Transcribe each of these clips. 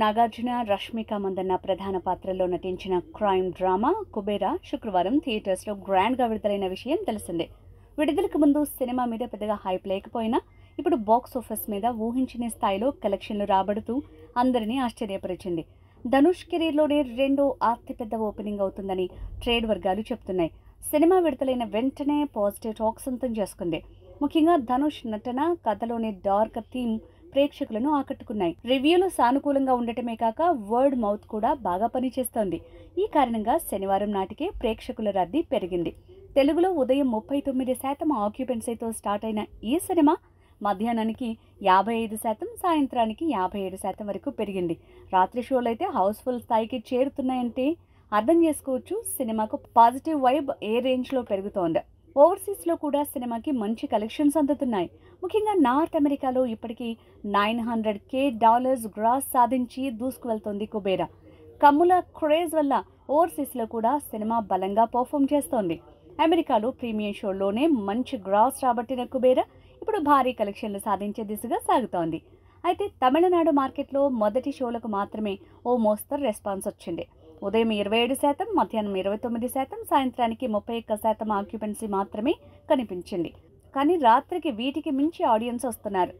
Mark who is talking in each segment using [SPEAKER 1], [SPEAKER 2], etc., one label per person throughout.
[SPEAKER 1] నాగార్జున, రష్మిక మందన్న ప్రధాన పాత్రల్లో నటించిన క్రైమ్ డ్రామా కుబేరా శుక్రవారం థియేటర్స్లో గ్రాండ్గా విడుదలైన విషయం తెలిసిందే. విడుదలకు ముందు సినిమా మీద పెద్దగా హైప్ లేకపోయినా ఇప్పుడు బాక్స్ ఆఫీస్ మీద ఊహించని స్థాయిలో కలెక్షన్లు రాబడుతూ అందరినీ ఆశ్చర్యపరిచింది. ధనుష్ కెరీర్లోనే రెండో అతిపెద్ద ఓపెనింగ్ అవుతుందని ట్రేడ్ వర్గాలు చెప్తున్నాయి. సినిమా విడుదలైన వెంటనే పాజిటివ్ టాక్ సొంతం చేసుకుంది. ముఖ్యంగా ధనుష్ నటన, కథలోని డార్క్ థీమ్ ప్రేక్షకులను ఆకట్టుకున్నాయి. రివ్యూలు సానుకూలంగా ఉండటమే కాక వర్డ్ మౌత్ కూడా బాగా పనిచేస్తోంది. ఈ కారణంగా శనివారం నాటికే ప్రేక్షకుల రద్దీ పెరిగింది. తెలుగులో ఉదయం 39% ఆక్యుపెన్సీతో స్టార్ట్ అయిన ఈ సినిమా మధ్యాహ్నానికి 55%, సాయంత్రానికి 57% వరకు పెరిగింది. రాత్రి షోలు అయితే హౌస్ఫుల్ స్థాయికి చేరుతున్నాయంటే అర్థం చేసుకోవచ్చు సినిమాకు పాజిటివ్ వైబ్ ఏ రేంజ్లో పెరుగుతోంది. ఓవర్సీస్లో కూడా సినిమాకి మంచి కలెక్షన్స్ అందుతున్నాయి. ముఖ్యంగా నార్త్ అమెరికాలో ఇప్పటికీ $900K గ్రాస్ సాధించి దూసుకువెళ్తోంది కుబేరా. కమ్ముల క్రేజ్ వల్ల ఓవర్సీస్లో కూడా సినిమా బలంగా పర్ఫామ్ చేస్తోంది. అమెరికాలో ప్రీమియం షోల్లోనే మంచి గ్రాస్ రాబట్టిన కుబేరా ఇప్పుడు భారీ కలెక్షన్లు సాధించే దిశగా సాగుతోంది. అయితే తమిళనాడు మార్కెట్లో మొదటి షోలకు మాత్రమే ఓ మోస్తరు రెస్పాన్స్ వచ్చింది. ఉదయం 27%, మధ్యాహ్నం 29%, సాయంత్రానికి 31% ఆక్యుపెన్సీ మాత్రమే కనిపించింది. కానీ రాత్రికి వీటికి మించి ఆడియన్స్ వస్తున్నారు.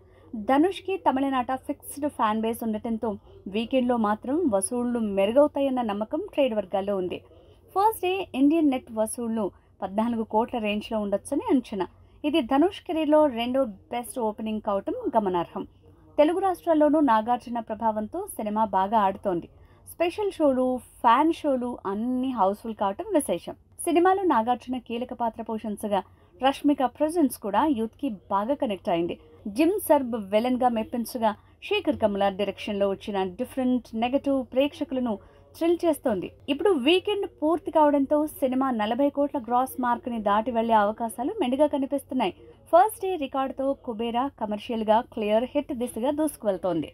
[SPEAKER 1] ధనుష్కి తమిళనాట ఫిక్స్డ్ ఫ్యాన్ బేస్ ఉండటంతో వీకెండ్లో మాత్రం వసూళ్లు మెరుగవుతాయన్న నమ్మకం ట్రేడ్ వర్గాల్లో ఉంది. ఫస్ట్ డే ఇండియన్ నెట్ వసూళ్లు 14 కోట్ల రేంజ్లో ఉండొచ్చని అంచనా. ఇది ధనుష్ కెరీర్లో రెండో బెస్ట్ ఓపెనింగ్ కావటం గమనార్హం. తెలుగు రాష్ట్రాల్లోనూ నాగార్జున ప్రభావంతో సినిమా బాగా ఆడుతోంది. స్పెషల్ షోలు, ఫ్యాన్ షోలు అన్నీ హౌస్ఫుల్ కావటం విశేషం. సినిమాలో నాగార్జున కీలక పాత్ర పోషించగా రష్మిక ప్రెజెన్స్ కూడా యూత్కి బాగా కనెక్ట్ అయింది. జిమ్ సర్బ్ విలన్గా మెప్పించగా శేఖర్ కమ్ముల డైరెక్షన్లో వచ్చిన డిఫరెంట్ నెగటివ్ ప్రేక్షకులను థ్రిల్ చేస్తోంది. ఇప్పుడు వీకెండ్ పూర్తి కావడంతో సినిమా 40 కోట్ల గ్రాస్ మార్క్ని దాటి వెళ్లే అవకాశాలు మెండుగా కనిపిస్తున్నాయి. ఫస్ట్ డే రికార్డుతో కుబేరా కమర్షియల్గా క్లియర్ హిట్ దిశగా దూసుకువెళ్తోంది.